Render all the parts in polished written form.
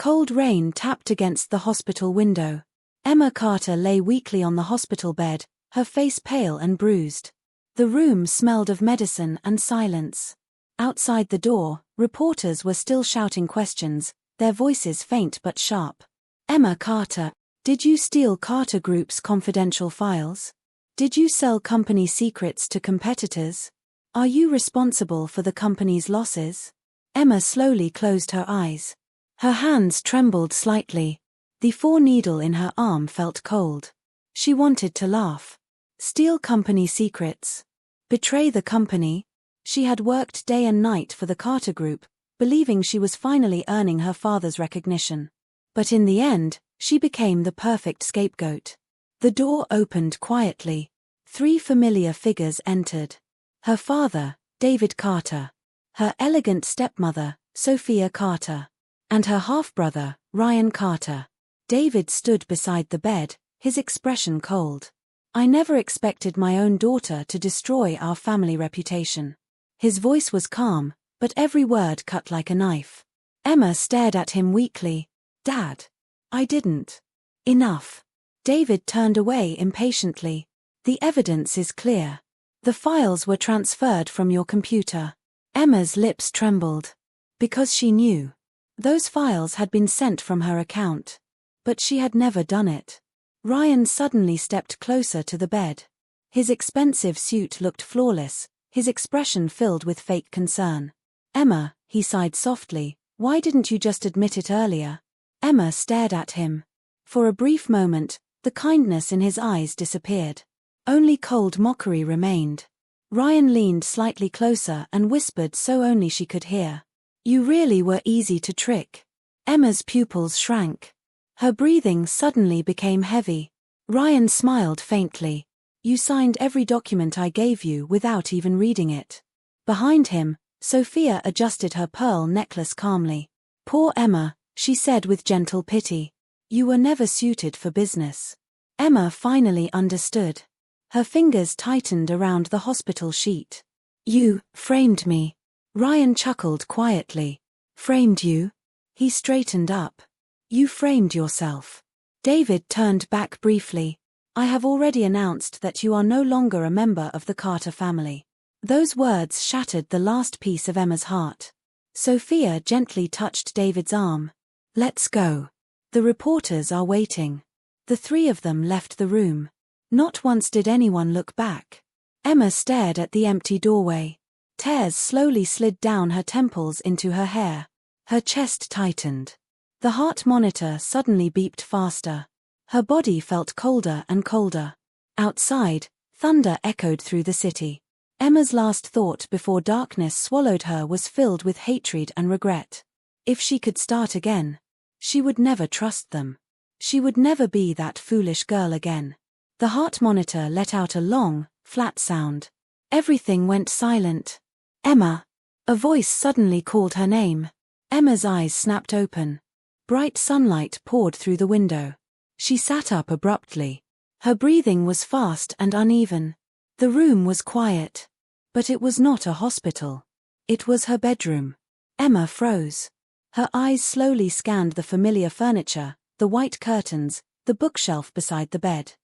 Cold rain tapped against the hospital window. Emma Carter lay weakly on the hospital bed, her face pale and bruised. The room smelled of medicine and silence. Outside the door, reporters were still shouting questions, their voices faint but sharp. Emma Carter, did you steal Carter Group's confidential files? Did you sell company secrets to competitors? Are you responsible for the company's losses? Emma slowly closed her eyes. Her hands trembled slightly. The 4-needle in her arm felt cold. She wanted to laugh. Steal company secrets? Betray the company? She had worked day and night for the Carter Group, believing she was finally earning her father's recognition. But in the end, she became the perfect scapegoat. The door opened quietly. 3 familiar figures entered. Her father, David Carter. Her elegant stepmother, Sophia Carter. And her half-brother, Ryan Carter. David stood beside the bed, his expression cold. I never expected my own daughter to destroy our family reputation. His voice was calm, but every word cut like a knife. Emma stared at him weakly. Dad. I didn't. Enough. David turned away impatiently. The evidence is clear. The files were transferred from your computer. Emma's lips trembled. Because she knew. Those files had been sent from her account. But she had never done it. Ryan suddenly stepped closer to the bed. His expensive suit looked flawless, his expression filled with fake concern. Emma, he sighed softly, why didn't you just admit it earlier? Emma stared at him. For a brief moment, the kindness in his eyes disappeared. Only cold mockery remained. Ryan leaned slightly closer and whispered so only she could hear. You really were easy to trick. Emma's pupils shrank. Her breathing suddenly became heavy. Ryan smiled faintly. You signed every document I gave you without even reading it. Behind him, Sophia adjusted her pearl necklace calmly. Poor Emma, she said with gentle pity. You were never suited for business. Emma finally understood. Her fingers tightened around the hospital sheet. You framed me. Ryan chuckled quietly. Framed you? He straightened up. You framed yourself. David turned back briefly. I have already announced that you are no longer a member of the Carter family. Those words shattered the last piece of Emma's heart. Sophia gently touched David's arm. Let's go. The reporters are waiting. The 3 of them left the room. Not once did anyone look back. Emma stared at the empty doorway. Tears slowly slid down her temples into her hair. Her chest tightened. The heart monitor suddenly beeped faster. Her body felt colder and colder. Outside, thunder echoed through the city. Emma's last thought before darkness swallowed her was filled with hatred and regret. If she could start again, she would never trust them. She would never be that foolish girl again. The heart monitor let out a long, flat sound. Everything went silent. Emma. A voice suddenly called her name. Emma's eyes snapped open. Bright sunlight poured through the window. She sat up abruptly. Her breathing was fast and uneven. The room was quiet. But it was not a hospital. It was her bedroom. Emma froze. Her eyes slowly scanned the familiar furniture, the white curtains, the bookshelf beside the bed.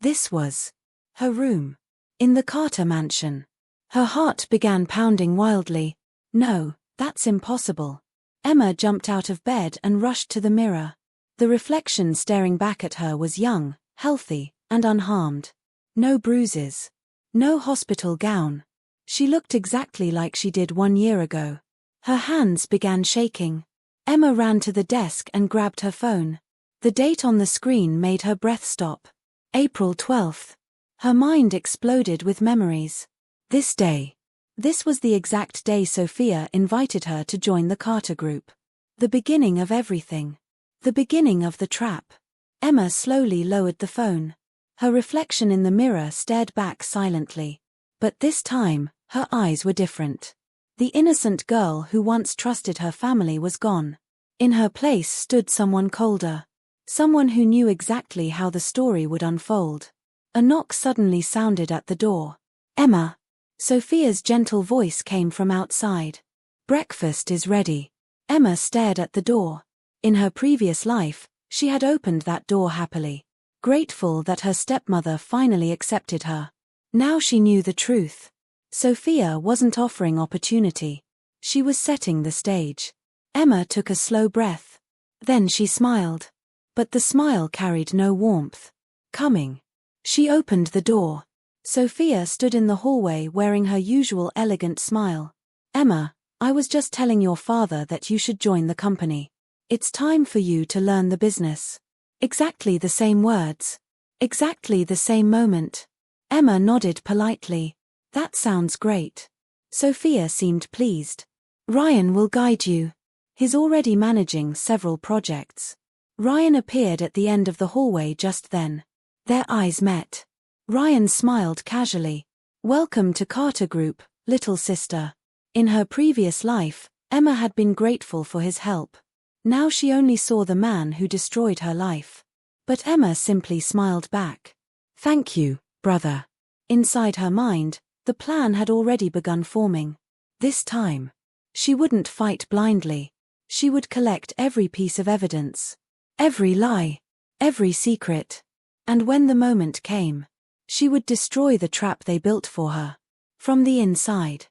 This was her room. In the Carter mansion. Her heart began pounding wildly. No, that's impossible. Emma jumped out of bed and rushed to the mirror. The reflection staring back at her was young, healthy, and unharmed. No bruises. No hospital gown. She looked exactly like she did 1 year ago. Her hands began shaking. Emma ran to the desk and grabbed her phone. The date on the screen made her breath stop. April 12th. Her mind exploded with memories. This day. This was the exact day Sophia invited her to join the Carter Group. The beginning of everything. The beginning of the trap. Emma slowly lowered the phone. Her reflection in the mirror stared back silently. But this time, her eyes were different. The innocent girl who once trusted her family was gone. In her place stood someone colder. Someone who knew exactly how the story would unfold. A knock suddenly sounded at the door. Emma. Sophia's gentle voice came from outside. Breakfast is ready. Emma stared at the door. In her previous life, she had opened that door happily, grateful that her stepmother finally accepted her. Now she knew the truth. Sophia wasn't offering opportunity. She was setting the stage. Emma took a slow breath. Then she smiled. But the smile carried no warmth. Coming. She opened the door. Sophia stood in the hallway wearing her usual elegant smile. Emma, I was just telling your father that you should join the company. It's time for you to learn the business. Exactly the same words. Exactly the same moment. Emma nodded politely. That sounds great. Sophia seemed pleased. Ryan will guide you. He's already managing several projects. Ryan appeared at the end of the hallway just then. Their eyes met. Ryan smiled casually. Welcome to Carter Group, little sister. In her previous life, Emma had been grateful for his help. Now she only saw the man who destroyed her life. But Emma simply smiled back. Thank you, brother. Inside her mind, the plan had already begun forming. This time, she wouldn't fight blindly. She would collect every piece of evidence. Every lie. Every secret. And when the moment came, she would destroy the trap they built for her. From the inside.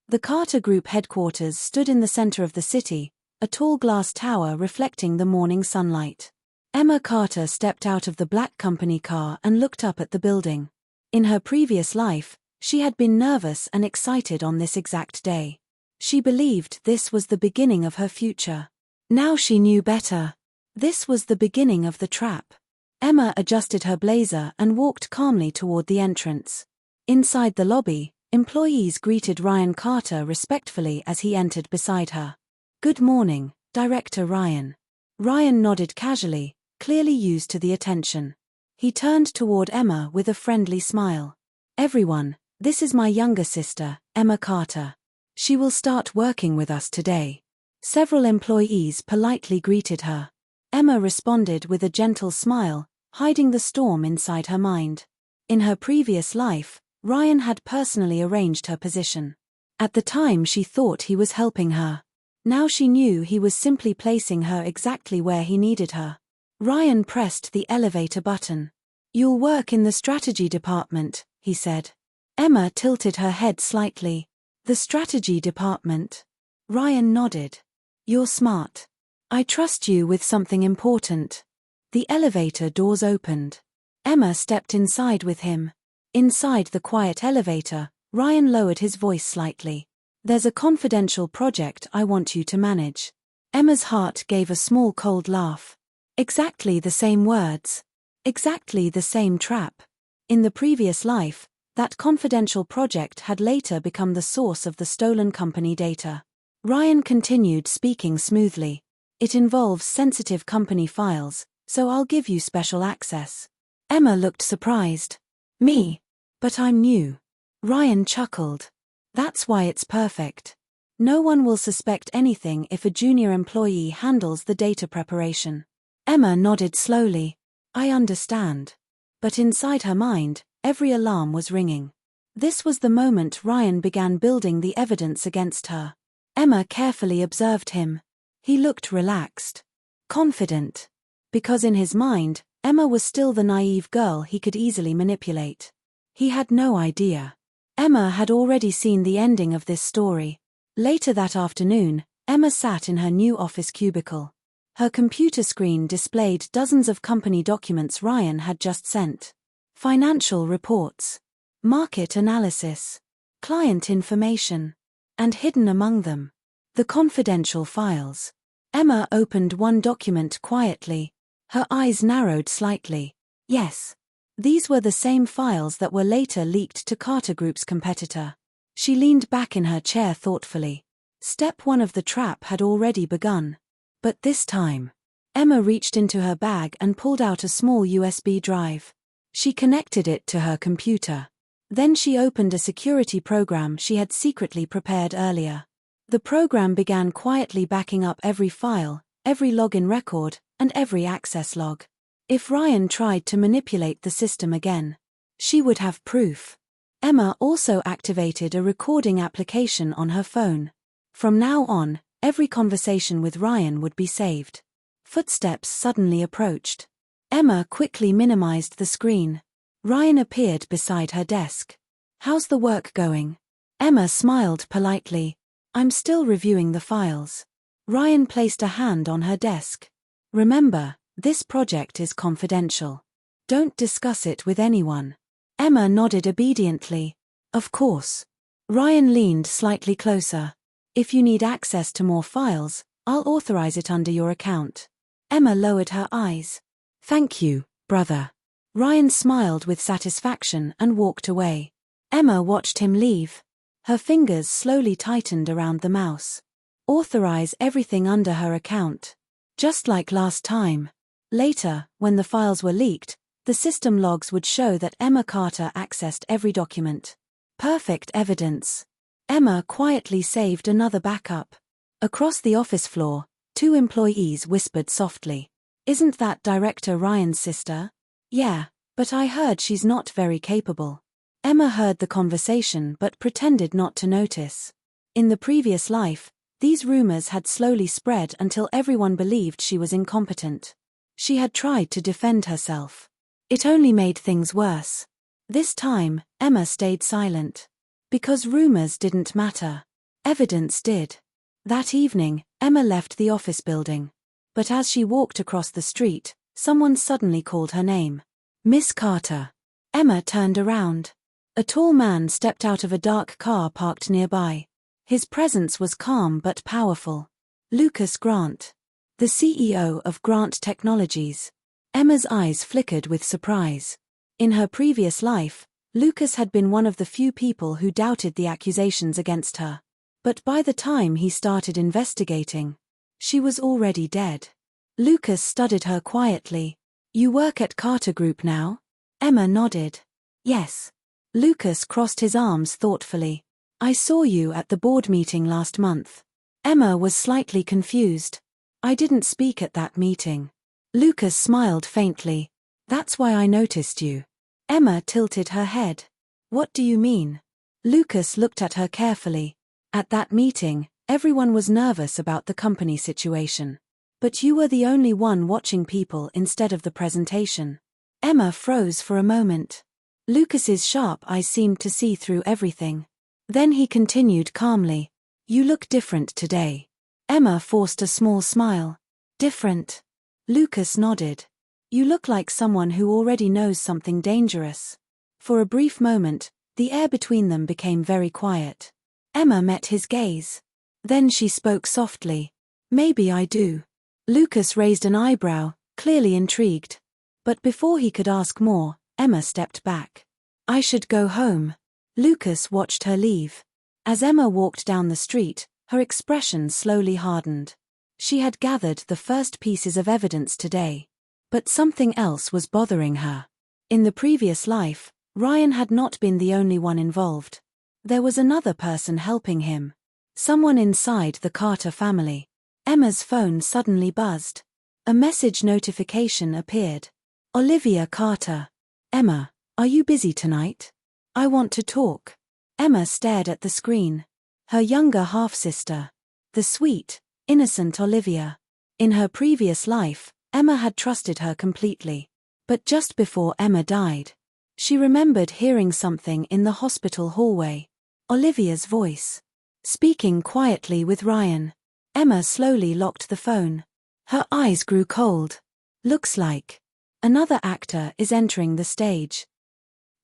The Carter Group headquarters stood in the center of the city, a tall glass tower reflecting the morning sunlight. Emma Carter stepped out of the black company car and looked up at the building. In her previous life, she had been nervous and excited on this exact day. She believed this was the beginning of her future. Now she knew better. This was the beginning of the trap. Emma adjusted her blazer and walked calmly toward the entrance. Inside the lobby, employees greeted Ryan Carter respectfully as he entered beside her. Good morning, Director Ryan. Ryan nodded casually, clearly used to the attention. He turned toward Emma with a friendly smile. Everyone, this is my younger sister, Emma Carter. She will start working with us today. Several employees politely greeted her. Emma responded with a gentle smile, hiding the storm inside her mind. In her previous life, Ryan had personally arranged her position. At the time she thought he was helping her. Now she knew he was simply placing her exactly where he needed her. Ryan pressed the elevator button. You'll work in the strategy department, he said. Emma tilted her head slightly. The strategy department? Ryan nodded. You're smart. I trust you with something important. The elevator doors opened. Emma stepped inside with him. Inside the quiet elevator, Ryan lowered his voice slightly. There's a confidential project I want you to manage. Emma's heart gave a small cold laugh. Exactly the same words. Exactly the same trap. In the previous life, that confidential project had later become the source of the stolen company data. Ryan continued speaking smoothly. It involves sensitive company files, so I'll give you special access. Emma looked surprised. Me? But I'm new. Ryan chuckled. That's why it's perfect. No one will suspect anything if a junior employee handles the data preparation. Emma nodded slowly. I understand. But inside her mind, every alarm was ringing. This was the moment Ryan began building the evidence against her. Emma carefully observed him. He looked relaxed. Confident. Because in his mind, Emma was still the naive girl he could easily manipulate. He had no idea. Emma had already seen the ending of this story. Later that afternoon, Emma sat in her new office cubicle. Her computer screen displayed dozens of company documents Ryan had just sent. Financial reports, market analysis, client information, and hidden among them, the confidential files. Emma opened one document quietly. Her eyes narrowed slightly. Yes. These were the same files that were later leaked to Carter Group's competitor. She leaned back in her chair thoughtfully. Step one of the trap had already begun. But this time, Emma reached into her bag and pulled out a small USB drive. She connected it to her computer. Then she opened a security program she had secretly prepared earlier. The program began quietly backing up every file, every login record, and every access log. If Ryan tried to manipulate the system again, she would have proof. Emma also activated a recording application on her phone. From now on, every conversation with Ryan would be saved. Footsteps suddenly approached. Emma quickly minimized the screen. Ryan appeared beside her desk. "How's the work going?" Emma smiled politely. "I'm still reviewing the files." Ryan placed a hand on her desk. "Remember, this project is confidential. Don't discuss it with anyone." Emma nodded obediently. "Of course." Ryan leaned slightly closer. "If you need access to more files, I'll authorize it under your account." Emma lowered her eyes. "Thank you, brother." Ryan smiled with satisfaction and walked away. Emma watched him leave. Her fingers slowly tightened around the mouse. Authorize everything under her account. Just like last time. Later, when the files were leaked, the system logs would show that Emma Carter accessed every document. Perfect evidence. Emma quietly saved another backup. Across the office floor, two employees whispered softly. "Isn't that Director Ryan's sister?" "Yeah, but I heard she's not very capable." Emma heard the conversation but pretended not to notice. In the previous life, these rumors had slowly spread until everyone believed she was incompetent. She had tried to defend herself. It only made things worse. This time, Emma stayed silent. Because rumors didn't matter. Evidence did. That evening, Emma left the office building. But as she walked across the street, someone suddenly called her name. "Miss Carter." Emma turned around. A tall man stepped out of a dark car parked nearby. His presence was calm but powerful. Lucas Grant. The CEO of Grant Technologies. Emma's eyes flickered with surprise. In her previous life, Lucas had been one of the few people who doubted the accusations against her. But by the time he started investigating, she was already dead. Lucas studied her quietly. "You work at Carter Group now?" Emma nodded. "Yes." Lucas crossed his arms thoughtfully. "I saw you at the board meeting last month." Emma was slightly confused. "I didn't speak at that meeting." Lucas smiled faintly. "That's why I noticed you." Emma tilted her head. "What do you mean?" Lucas looked at her carefully. "At that meeting, everyone was nervous about the company situation. But you were the only one watching people instead of the presentation." Emma froze for a moment. Lucas's sharp eyes seemed to see through everything. Then he continued calmly. "You look different today." Emma forced a small smile. "Different?" Lucas nodded. "You look like someone who already knows something dangerous." For a brief moment, the air between them became very quiet. Emma met his gaze. Then she spoke softly. "Maybe I do." Lucas raised an eyebrow, clearly intrigued. But before he could ask more, Emma stepped back. "I should go home." Lucas watched her leave. As Emma walked down the street, her expression slowly hardened. She had gathered the first pieces of evidence today. But something else was bothering her. In the previous life, Ryan had not been the only one involved. There was another person helping him. Someone inside the Carter family. Emma's phone suddenly buzzed. A message notification appeared. "Olivia Carter." "Emma, are you busy tonight? I want to talk." Emma stared at the screen. Her younger half-sister. The sweet, innocent Olivia. In her previous life, Emma had trusted her completely. But just before Emma died, she remembered hearing something in the hospital hallway. Olivia's voice. Speaking quietly with Ryan. Emma slowly locked the phone. Her eyes grew cold. Looks like another actor is entering the stage.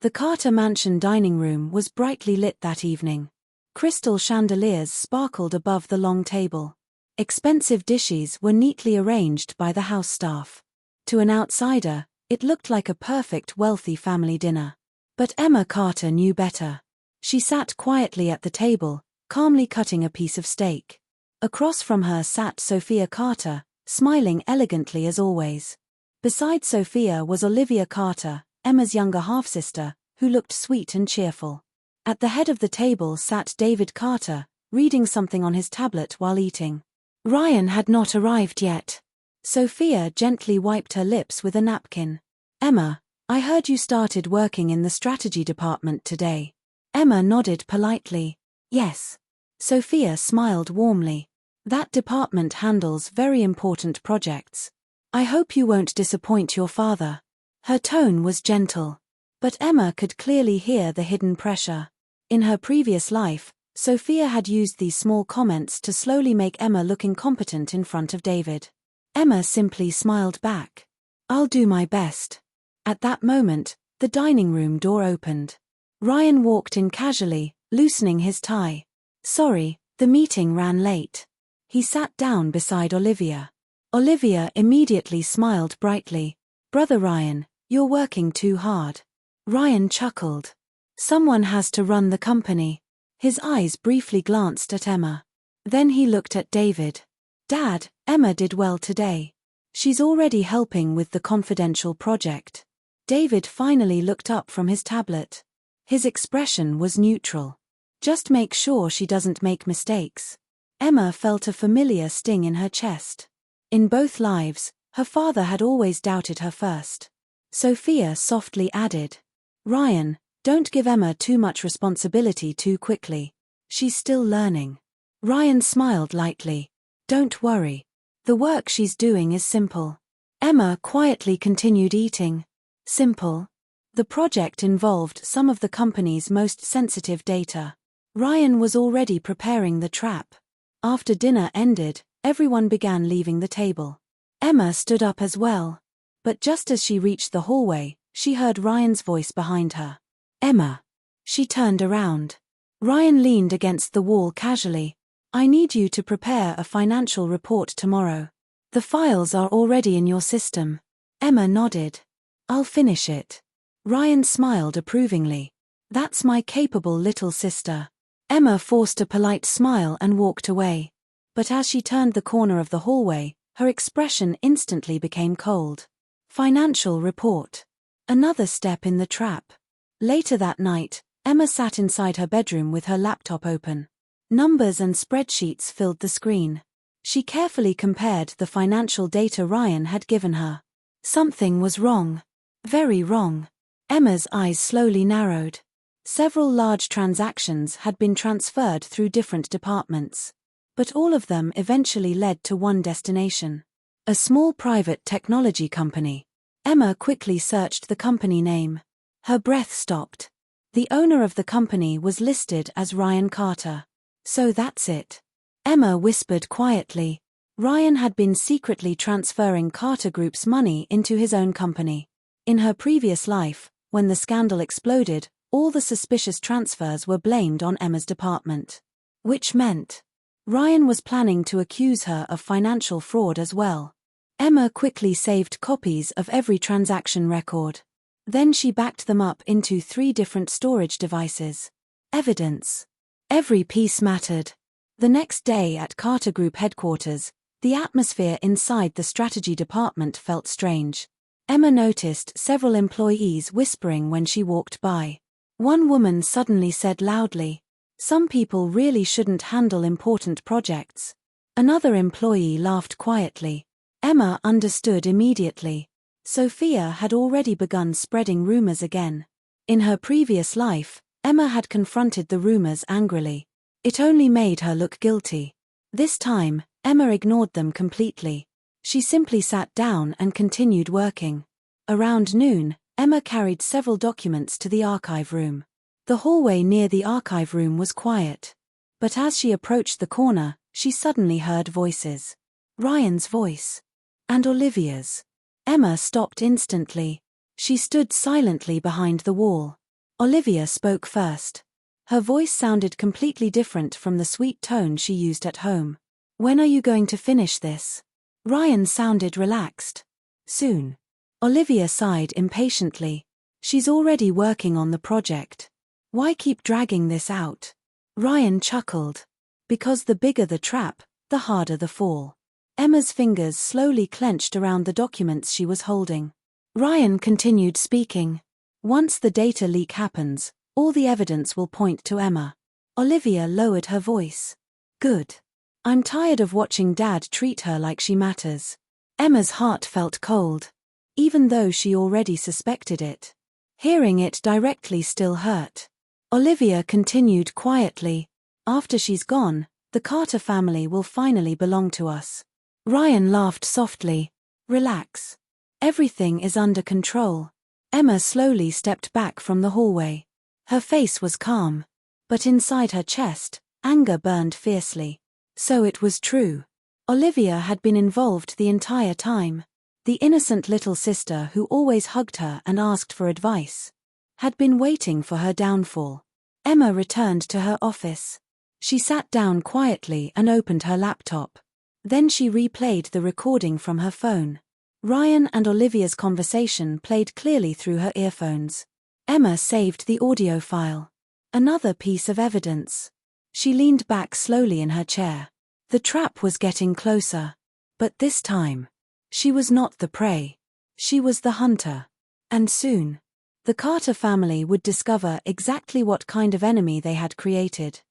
The Carter Mansion dining room was brightly lit that evening. Crystal chandeliers sparkled above the long table. Expensive dishes were neatly arranged by the house staff. To an outsider, it looked like a perfect wealthy family dinner. But Emma Carter knew better. She sat quietly at the table, calmly cutting a piece of steak. Across from her sat Sophia Carter, smiling elegantly as always. Beside Sophia was Olivia Carter, Emma's younger half-sister, who looked sweet and cheerful. At the head of the table sat David Carter, reading something on his tablet while eating. Ryan had not arrived yet. Sophia gently wiped her lips with a napkin. "Emma, I heard you started working in the strategy department today." Emma nodded politely. "Yes." Sophia smiled warmly. That department handles very important projects. I hope you won't disappoint your father. Her tone was gentle. But Emma could clearly hear the hidden pressure. In her previous life, Sophia had used these small comments to slowly make Emma look incompetent in front of David. Emma simply smiled back. I'll do my best. At that moment, the dining room door opened. Ryan walked in casually, loosening his tie. Sorry, the meeting ran late. He sat down beside Olivia. Olivia immediately smiled brightly. Brother Ryan, you're working too hard. Ryan chuckled. Someone has to run the company. His eyes briefly glanced at Emma. Then he looked at David. Dad, Emma did well today. She's already helping with the confidential project. David finally looked up from his tablet. His expression was neutral. Just make sure she doesn't make mistakes. Emma felt a familiar sting in her chest. In both lives, her father had always doubted her first. Sophia softly added, Ryan, don't give Emma too much responsibility too quickly. She's still learning. Ryan smiled lightly. Don't worry. The work she's doing is simple. Emma quietly continued eating. Simple. The project involved some of the company's most sensitive data. Ryan was already preparing the trap. After dinner ended, everyone began leaving the table. Emma stood up as well. But just as she reached the hallway, she heard Ryan's voice behind her. Emma. She turned around. Ryan leaned against the wall casually. I need you to prepare a financial report tomorrow. The files are already in your system. Emma nodded. I'll finish it. Ryan smiled approvingly. That's my capable little sister. Emma forced a polite smile and walked away. But as she turned the corner of the hallway, her expression instantly became cold. Financial report. Another step in the trap. Later that night, Emma sat inside her bedroom with her laptop open. Numbers and spreadsheets filled the screen. She carefully compared the financial data Ryan had given her. Something was wrong. Very wrong. Emma's eyes slowly narrowed. Several large transactions had been transferred through different departments. But all of them eventually led to one destination. A small private technology company. Emma quickly searched the company name. Her breath stopped. The owner of the company was listed as Ryan Carter. So that's it. Emma whispered quietly. Ryan had been secretly transferring Carter Group's money into his own company. In her previous life, when the scandal exploded, all the suspicious transfers were blamed on Emma's department. Which meant Ryan was planning to accuse her of financial fraud as well. Emma quickly saved copies of every transaction record. Then she backed them up into 3 different storage devices. Evidence. Every piece mattered. The next day at Carter Group headquarters, the atmosphere inside the strategy department felt strange. Emma noticed several employees whispering when she walked by. One woman suddenly said loudly, "Some people really shouldn't handle important projects." Another employee laughed quietly. Emma understood immediately. Sophia had already begun spreading rumors again. In her previous life, Emma had confronted the rumors angrily. It only made her look guilty. This time, Emma ignored them completely. She simply sat down and continued working. Around noon, Emma carried several documents to the archive room. The hallway near the archive room was quiet. But as she approached the corner, she suddenly heard voices. Ryan's voice. And Olivia's. Emma stopped instantly. She stood silently behind the wall. Olivia spoke first. Her voice sounded completely different from the sweet tone she used at home. When are you going to finish this? Ryan sounded relaxed. Soon. Olivia sighed impatiently. She's already working on the project. Why keep dragging this out? Ryan chuckled. Because the bigger the trap, the harder the fall. Emma's fingers slowly clenched around the documents she was holding. Ryan continued speaking. Once the data leak happens, all the evidence will point to Emma. Olivia lowered her voice. Good. I'm tired of watching Dad treat her like she matters. Emma's heart felt cold. Even though she already suspected it. Hearing it directly still hurt. Olivia continued quietly. After she's gone, The Carter family will finally belong to us. Ryan laughed softly. Relax. Everything is under control. Emma slowly stepped back from the hallway. Her face was calm. But inside her chest, anger burned fiercely. So it was true. Olivia had been involved the entire time. The innocent little sister who always hugged her and asked for advice had been waiting for her downfall. Emma returned to her office. She sat down quietly and opened her laptop. Then she replayed the recording from her phone. Ryan and Olivia's conversation played clearly through her earphones. Emma saved the audio file. Another piece of evidence. She leaned back slowly in her chair. The trap was getting closer. But this time, she was not the prey. She was the hunter. And soon, the Carter family would discover exactly what kind of enemy they had created.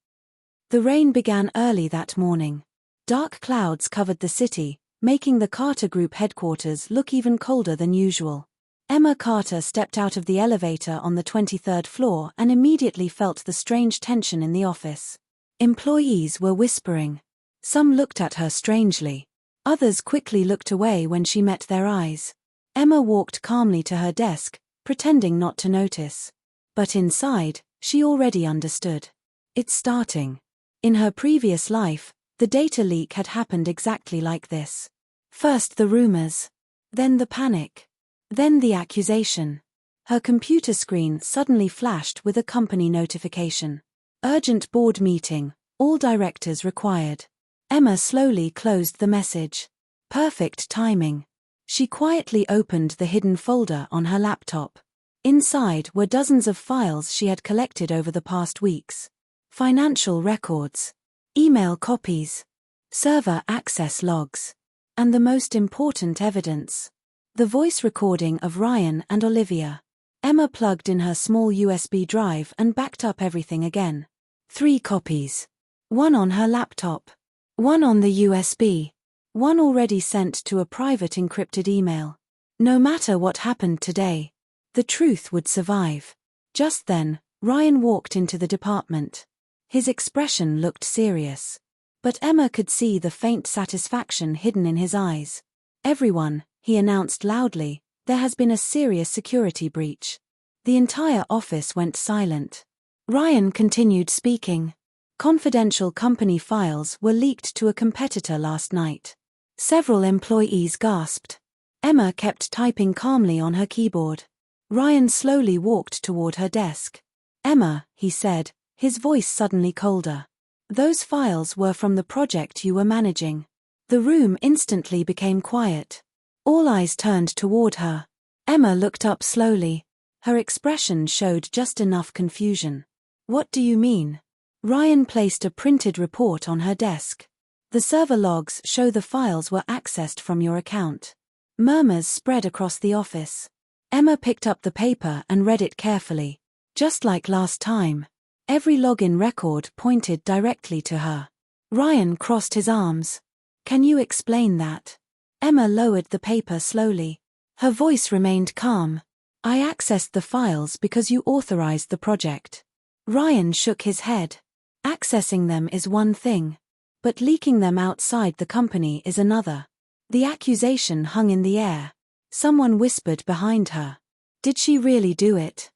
The rain began early that morning. Dark clouds covered the city, making the Carter Group headquarters look even colder than usual. Emma Carter stepped out of the elevator on the 23rd floor and immediately felt the strange tension in the office. Employees were whispering. Some looked at her strangely. Others quickly looked away when she met their eyes. Emma walked calmly to her desk, pretending not to notice. But inside, she already understood. It's starting. In her previous life, the data leak had happened exactly like this. First the rumors. Then the panic. Then the accusation. Her computer screen suddenly flashed with a company notification. Urgent board meeting, all directors required. Emma slowly closed the message. Perfect timing. She quietly opened the hidden folder on her laptop. Inside were dozens of files she had collected over the past weeks. Financial records, email copies, server access logs, and the most important evidence. The voice recording of Ryan and Olivia. Emma plugged in her small USB drive and backed up everything again. 3 copies. One on her laptop. One on the USB. One already sent to a private encrypted email. No matter what happened today, the truth would survive. Just then, Ryan walked into the department. His expression looked serious. But Emma could see the faint satisfaction hidden in his eyes. Everyone, he announced loudly, there has been a serious security breach. The entire office went silent. Ryan continued speaking. Confidential company files were leaked to a competitor last night. Several employees gasped. Emma kept typing calmly on her keyboard. Ryan slowly walked toward her desk. Emma, he said, his voice suddenly colder. Those files were from the project you were managing. The room instantly became quiet. All eyes turned toward her. Emma looked up slowly. Her expression showed just enough confusion. What do you mean? Ryan placed a printed report on her desk. The server logs show the files were accessed from your account. Murmurs spread across the office. Emma picked up the paper and read it carefully. Just like last time. Every login record pointed directly to her. Ryan crossed his arms. Can you explain that? Emma lowered the paper slowly. Her voice remained calm. I accessed the files because you authorized the project. Ryan shook his head. Accessing them is one thing. But leaking them outside the company is another. The accusation hung in the air. Someone whispered behind her. Did she really do it?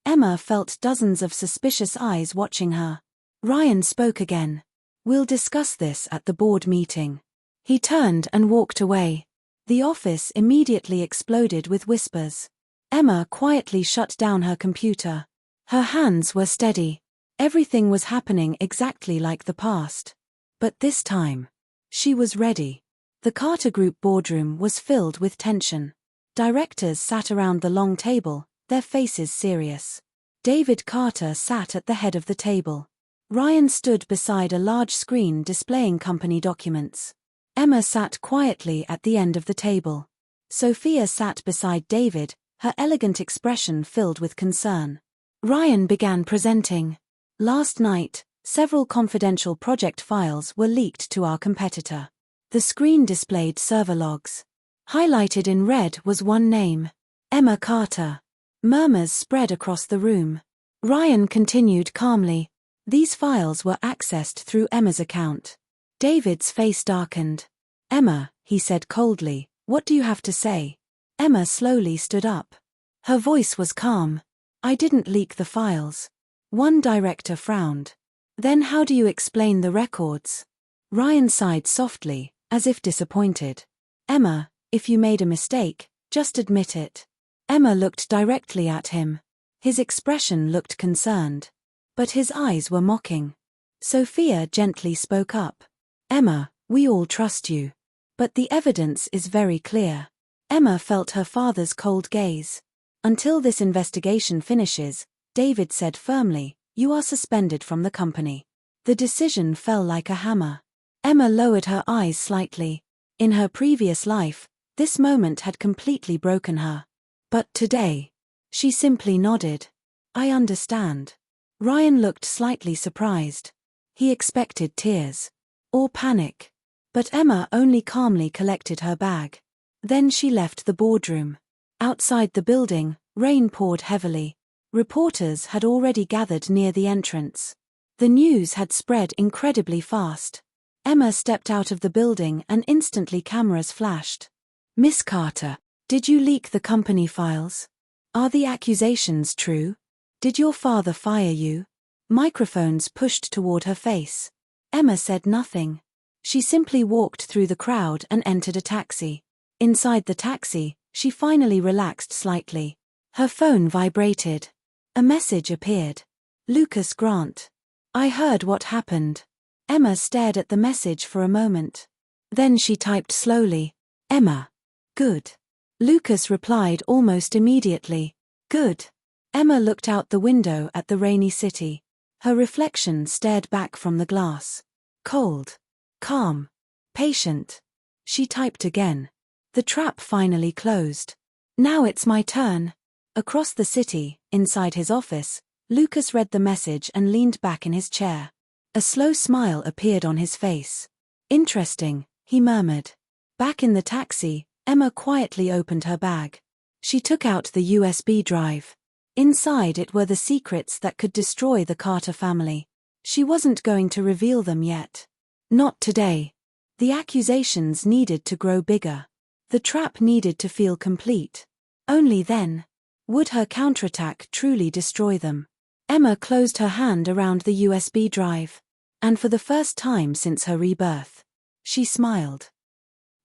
Emma felt dozens of suspicious eyes watching her. Ryan spoke again. We'll discuss this at the board meeting. He turned and walked away. The office immediately exploded with whispers. Emma quietly shut down her computer. Her hands were steady. Everything was happening exactly like the past. But this time, she was ready. The Carter Group boardroom was filled with tension. Directors sat around the long table, their faces serious. David Carter sat at the head of the table. Ryan stood beside a large screen displaying company documents. Emma sat quietly at the end of the table. Sophia sat beside David, her elegant expression filled with concern. Ryan began presenting. Last night, several confidential project files were leaked to our competitor. The screen displayed server logs. Highlighted in red was one name. Emma Carter. Murmurs spread across the room. Ryan continued calmly. These files were accessed through Emma's account. David's face darkened. "Emma," he said coldly, "what do you have to say?" Emma slowly stood up. Her voice was calm. "I didn't leak the files." One director frowned. "Then how do you explain the records?" Ryan sighed softly, as if disappointed. "Emma, if you made a mistake, just admit it." Emma looked directly at him. His expression looked concerned. But his eyes were mocking. Sophia gently spoke up. "Emma, we all trust you. But the evidence is very clear." Emma felt her father's cold gaze. "Until this investigation finishes," David said firmly, "you are suspended from the company." The decision fell like a hammer. Emma lowered her eyes slightly. In her previous life, this moment had completely broken her. But today, she simply nodded. "I understand." Ryan looked slightly surprised. He expected tears. Or panic. But Emma only calmly collected her bag. Then she left the boardroom. Outside the building, rain poured heavily. Reporters had already gathered near the entrance. The news had spread incredibly fast. Emma stepped out of the building and instantly cameras flashed. "Miss Carter, did you leak the company files? Are the accusations true? Did your father fire you?" Microphones pushed toward her face. Emma said nothing. She simply walked through the crowd and entered a taxi. Inside the taxi, she finally relaxed slightly. Her phone vibrated. A message appeared. "Lucas Grant. I heard what happened." Emma stared at the message for a moment. Then she typed slowly, "Emma. Good." Lucas replied almost immediately, "Good." Emma looked out the window at the rainy city. Her reflection stared back from the glass. Cold. Calm. Patient. She typed again. The trap finally closed. "Now it's my turn." Across the city, inside his office, Lucas read the message and leaned back in his chair. A slow smile appeared on his face. "Interesting," he murmured. Back in the taxi, Emma quietly opened her bag. She took out the USB drive. Inside it were the secrets that could destroy the Carter family. She wasn't going to reveal them yet. Not today. The accusations needed to grow bigger. The trap needed to feel complete. Only then would her counterattack truly destroy them. Emma closed her hand around the USB drive. And for the first time since her rebirth, she smiled.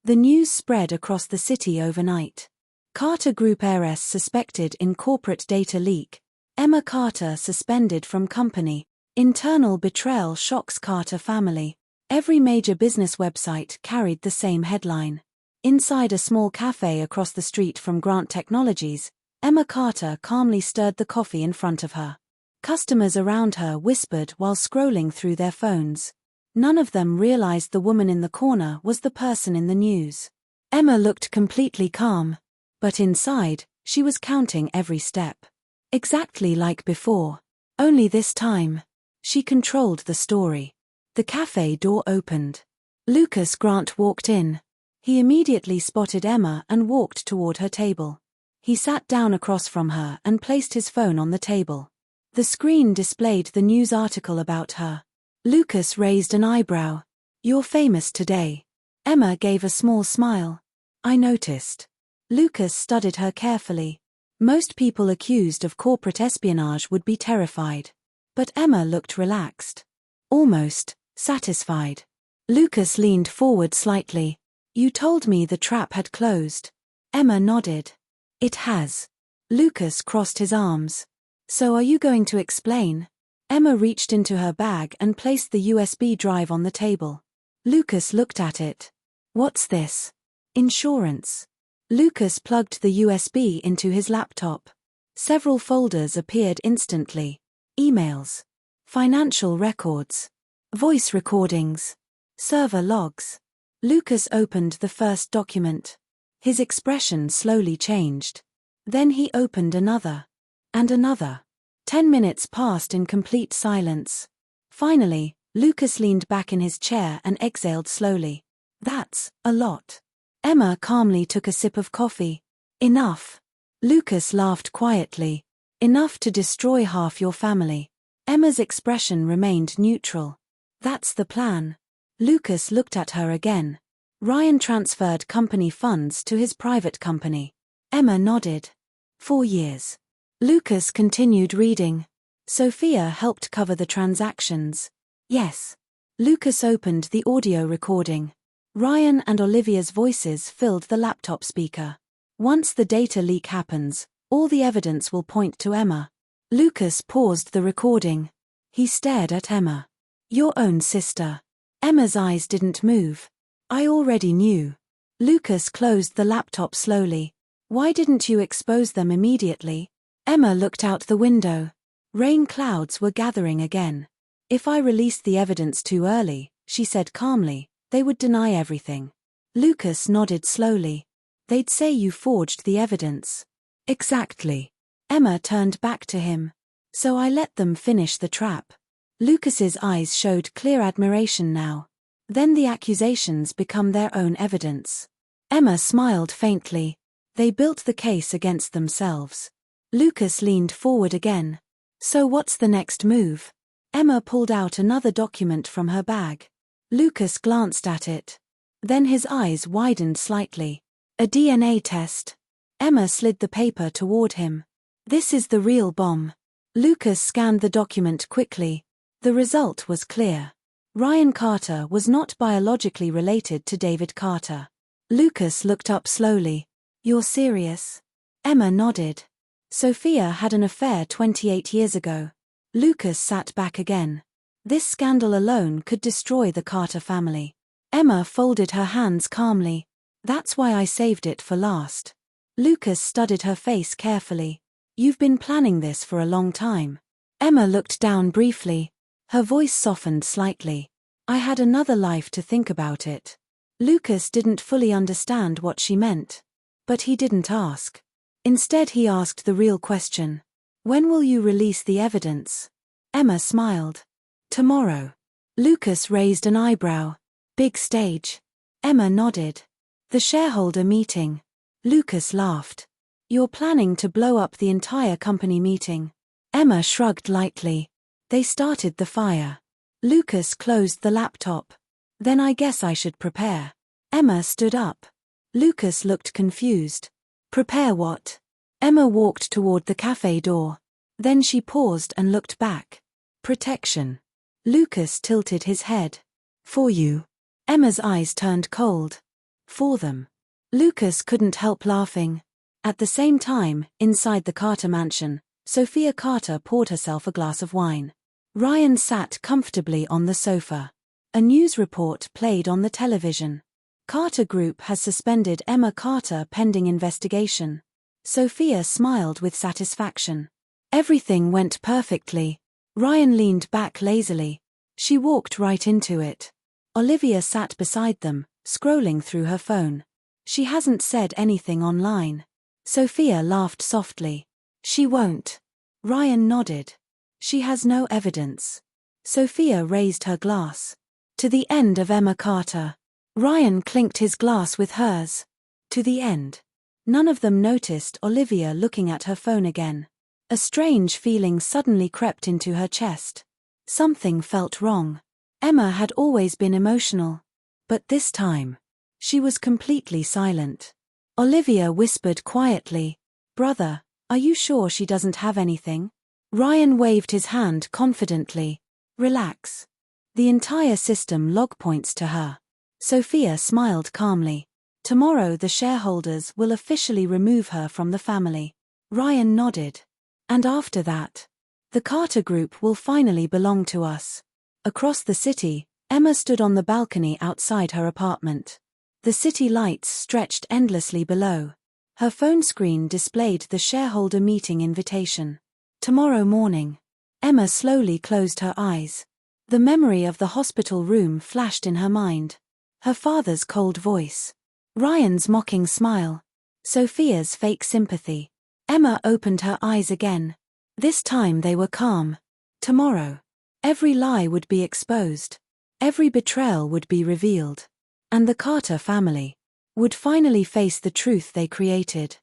The news spread across the city overnight. Carter Group heiress suspected in corporate data leak. Emma Carter suspended from company. Internal betrayal shocks Carter family. Every major business website carried the same headline. Inside a small cafe across the street from Grant Technologies, Emma Carter calmly stirred the coffee in front of her. Customers around her whispered while scrolling through their phones. None of them realized the woman in the corner was the person in the news. Emma looked completely calm. But inside, she was counting every step. Exactly like before. Only this time, she controlled the story. The cafe door opened. Lucas Grant walked in. He immediately spotted Emma and walked toward her table. He sat down across from her and placed his phone on the table. The screen displayed the news article about her. Lucas raised an eyebrow. "You're famous today." Emma gave a small smile. "I noticed." Lucas studied her carefully. Most people accused of corporate espionage would be terrified. But Emma looked relaxed. Almost satisfied. Lucas leaned forward slightly. "You told me the trap had closed." Emma nodded. "It has." Lucas crossed his arms. "So are you going to explain?" Emma reached into her bag and placed the USB drive on the table. Lucas looked at it. "What's this?" "Insurance." Lucas plugged the USB into his laptop. Several folders appeared instantly. Emails. Financial records. Voice recordings. Server logs. Lucas opened the first document. His expression slowly changed. Then he opened another. And another. 10 minutes passed in complete silence. Finally, Lucas leaned back in his chair and exhaled slowly. "That's a lot." Emma calmly took a sip of coffee. "Enough." Lucas laughed quietly. "Enough to destroy half your family." Emma's expression remained neutral. "That's the plan." Lucas looked at her again. Ryan transferred company funds to his private company. Emma nodded. 4 years. Lucas continued reading. Sophia helped cover the transactions. Yes. Lucas opened the audio recording. Ryan and Olivia's voices filled the laptop speaker. Once the data leak happens, all the evidence will point to Emma. Lucas paused the recording. He stared at Emma. Your own sister. Emma's eyes didn't move. I already knew. Lucas closed the laptop slowly. Why didn't you expose them immediately? Emma looked out the window. Rain clouds were gathering again. If I released the evidence too early, she said calmly, they would deny everything. Lucas nodded slowly. They'd say you forged the evidence. Exactly. Emma turned back to him. So I let them finish the trap. Lucas's eyes showed clear admiration now. Then the accusations become their own evidence. Emma smiled faintly. They built the case against themselves. Lucas leaned forward again. So what's the next move? Emma pulled out another document from her bag. Lucas glanced at it. Then his eyes widened slightly. A DNA test. Emma slid the paper toward him. This is the real bomb. Lucas scanned the document quickly. The result was clear. Ryan Carter was not biologically related to David Carter. Lucas looked up slowly. You're serious? Emma nodded. Sophia had an affair 28 years ago. Lucas sat back again. This scandal alone could destroy the Carter family. Emma folded her hands calmly. That's why I saved it for last. Lucas studied her face carefully. You've been planning this for a long time. Emma looked down briefly. Her voice softened slightly. I had another life to think about it. Lucas didn't fully understand what she meant. But he didn't ask. Instead he asked the real question. When will you release the evidence? Emma smiled. Tomorrow. Lucas raised an eyebrow. Big stage. Emma nodded. The shareholder meeting. Lucas laughed. You're planning to blow up the entire company meeting. Emma shrugged lightly. They started the fire. Lucas closed the laptop. Then I guess I should prepare. Emma stood up. Lucas looked confused. Prepare what? Emma walked toward the cafe door. Then she paused and looked back. Protection. Lucas tilted his head. For you. Emma's eyes turned cold. For them. Lucas couldn't help laughing. At the same time, inside the Carter mansion, Sophia Carter poured herself a glass of wine. Ryan sat comfortably on the sofa. A news report played on the television. Carter Group has suspended Emma Carter pending investigation. Sophia smiled with satisfaction. Everything went perfectly. Ryan leaned back lazily. She walked right into it. Olivia sat beside them, scrolling through her phone. She hasn't said anything online. Sophia laughed softly. She won't. Ryan nodded. She has no evidence. Sophia raised her glass. To the end of Emma Carter. Ryan clinked his glass with hers. To the end. None of them noticed Olivia looking at her phone again. A strange feeling suddenly crept into her chest. Something felt wrong. Emma had always been emotional. But this time. She was completely silent. Olivia whispered quietly, "Brother, are you sure she doesn't have anything?" Ryan waved his hand confidently. "Relax. The entire system log points to her." Sophia smiled calmly. "Tomorrow the shareholders will officially remove her from the family." Ryan nodded. "And after that, the Carter Group will finally belong to us." Across the city, Emma stood on the balcony outside her apartment. The city lights stretched endlessly below. Her phone screen displayed the shareholder meeting invitation. Tomorrow morning. Emma slowly closed her eyes. The memory of the hospital room flashed in her mind. Her father's cold voice. Ryan's mocking smile. Sophia's fake sympathy. Emma opened her eyes again. This time they were calm. Tomorrow. Every lie would be exposed. Every betrayal would be revealed. And the Carter family would finally face the truth they created.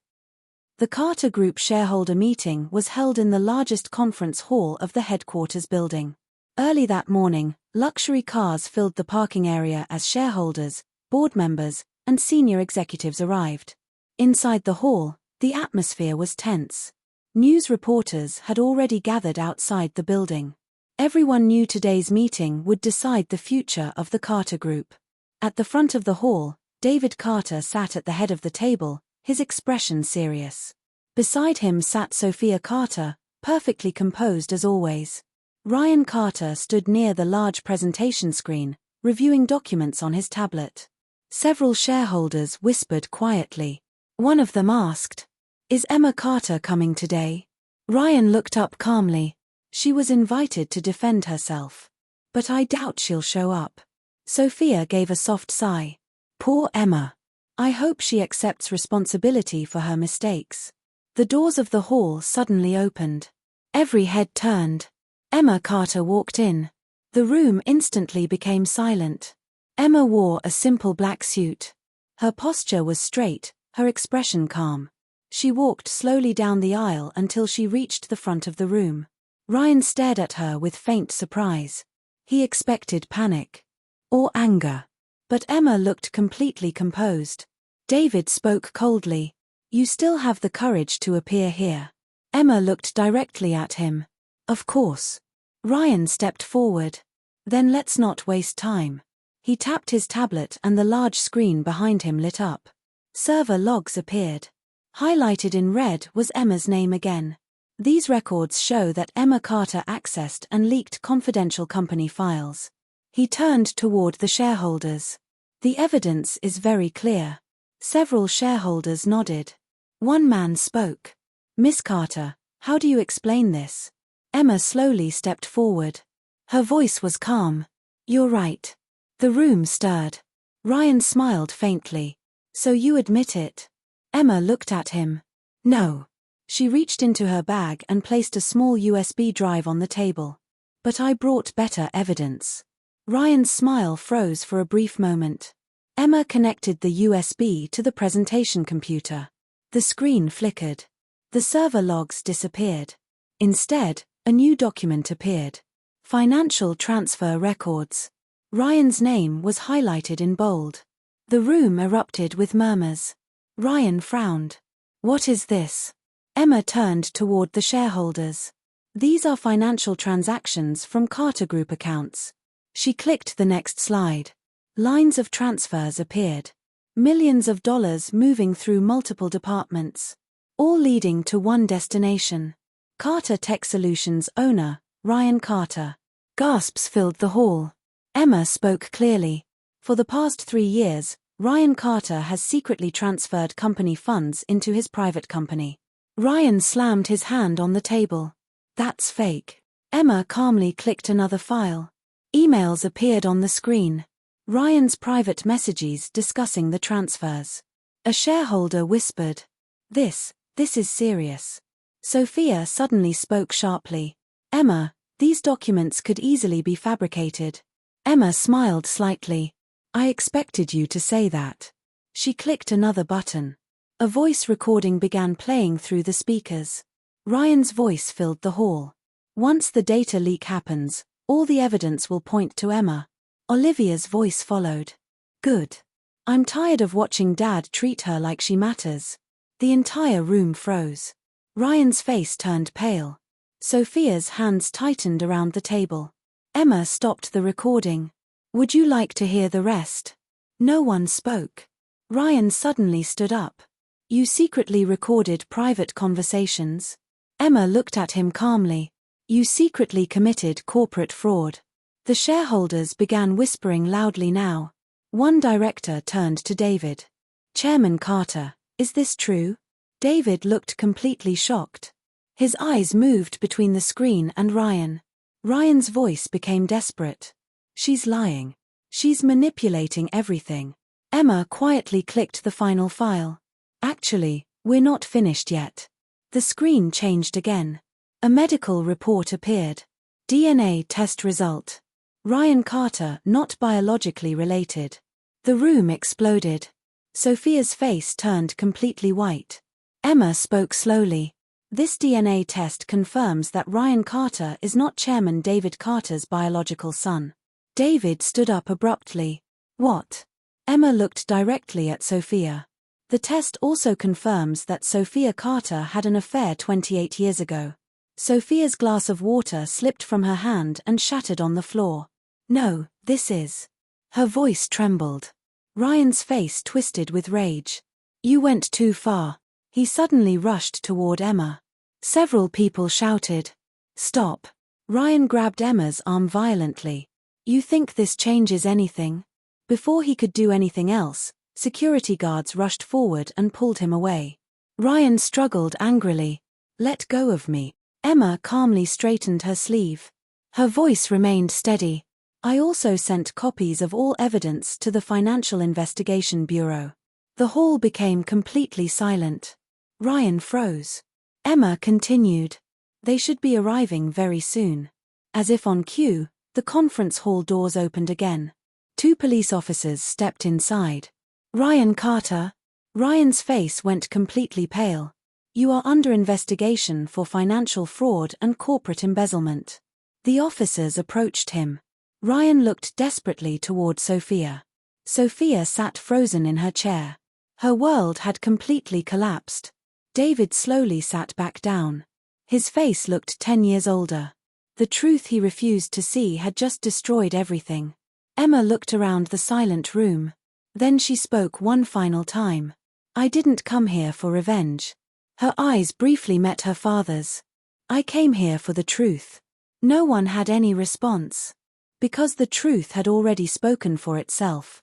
The Carter Group shareholder meeting was held in the largest conference hall of the headquarters building. Early that morning, Luxury cars filled the parking area as shareholders, board members, and senior executives arrived. Inside the hall, the atmosphere was tense. News reporters had already gathered outside the building. Everyone knew today's meeting would decide the future of the Carter Group. At the front of the hall, David Carter sat at the head of the table, his expression serious. Beside him sat Sophia Carter, perfectly composed as always. Ryan Carter stood near the large presentation screen, reviewing documents on his tablet. Several shareholders whispered quietly. One of them asked, "Is Emma Carter coming today?" Ryan looked up calmly. "She was invited to defend herself. But I doubt she'll show up." Sophia gave a soft sigh. "Poor Emma. I hope she accepts responsibility for her mistakes." The doors of the hall suddenly opened. Every head turned. Emma Carter walked in. The room instantly became silent. Emma wore a simple black suit. Her posture was straight, her expression calm. She walked slowly down the aisle until she reached the front of the room. Ryan stared at her with faint surprise. He expected panic. Or anger. But Emma looked completely composed. David spoke coldly. "You still have the courage to appear here." Emma looked directly at him. "Of course." Ryan stepped forward. "Then let's not waste time." He tapped his tablet and the large screen behind him lit up. Server logs appeared. Highlighted in red was Emma's name again. These records show that Emma Carter accessed and leaked confidential company files. He turned toward the shareholders. "The evidence is very clear." Several shareholders nodded. One man spoke. "Miss Carter, how do you explain this?" Emma slowly stepped forward. Her voice was calm. "You're right." The room stirred. Ryan smiled faintly. "So you admit it?" Emma looked at him. "No." She reached into her bag and placed a small USB drive on the table. "But I brought better evidence." Ryan's smile froze for a brief moment. Emma connected the USB to the presentation computer. The screen flickered. The server logs disappeared. Instead, a new document appeared. Financial transfer records. Ryan's name was highlighted in bold. The room erupted with murmurs. Ryan frowned. "What is this?" Emma turned toward the shareholders. "These are financial transactions from Carter Group accounts." She clicked the next slide. Lines of transfers appeared. Millions of dollars moving through multiple departments. All leading to one destination. Carter Tech Solutions owner, Ryan Carter. Gasps filled the hall. Emma spoke clearly. For the past 3 years, Ryan Carter has secretly transferred company funds into his private company. Ryan slammed his hand on the table. "That's fake." Emma calmly clicked another file. Emails appeared on the screen. Ryan's private messages discussing the transfers. A shareholder whispered, This is serious." Sophia suddenly spoke sharply. "Emma, these documents could easily be fabricated." Emma smiled slightly. "I expected you to say that." She clicked another button. A voice recording began playing through the speakers. Ryan's voice filled the hall. "Once the data leak happens, all the evidence will point to Emma." Olivia's voice followed. "Good. I'm tired of watching Dad treat her like she matters." The entire room froze. Ryan's face turned pale. Sophia's hands tightened around the table. Emma stopped the recording. "Would you like to hear the rest?" No one spoke. Ryan suddenly stood up. "You secretly recorded private conversations?" Emma looked at him calmly. "You secretly committed corporate fraud." The shareholders began whispering loudly now. One director turned to David. "Chairman Carter, is this true?" David looked completely shocked. His eyes moved between the screen and Ryan. Ryan's voice became desperate. "She's lying. She's manipulating everything." Emma quietly clicked the final file. "Actually, we're not finished yet." The screen changed again. A medical report appeared. DNA test result. Ryan Carter not biologically related. The room exploded. Sophia's face turned completely white. Emma spoke slowly. "This DNA test confirms that Ryan Carter is not Chairman David Carter's biological son." David stood up abruptly. What? Emma looked directly at Sophia. The test also confirms that Sophia Carter had an affair 28 years ago. Sophia's glass of water slipped from her hand and shattered on the floor. No, this is. Her voice trembled. Ryan's face twisted with rage. You went too far. He suddenly rushed toward Emma. Several people shouted. Stop. Ryan grabbed Emma's arm violently. You think this changes anything? Before he could do anything else, security guards rushed forward and pulled him away. Ryan struggled angrily. Let go of me. Emma calmly straightened her sleeve. Her voice remained steady. I also sent copies of all evidence to the Financial Investigation Bureau. The hall became completely silent. Ryan froze. Emma continued. They should be arriving very soon. As if on cue, the conference hall doors opened again. 2 police officers stepped inside. Ryan Carter. Ryan's face went completely pale. You are under investigation for financial fraud and corporate embezzlement. The officers approached him. Ryan looked desperately toward Sophia. Sophia sat frozen in her chair. Her world had completely collapsed. David slowly sat back down. His face looked 10 years older. The truth he refused to see had just destroyed everything. Emma looked around the silent room. Then she spoke one final time. I didn't come here for revenge. Her eyes briefly met her father's. I came here for the truth. No one had any response. Because the truth had already spoken for itself.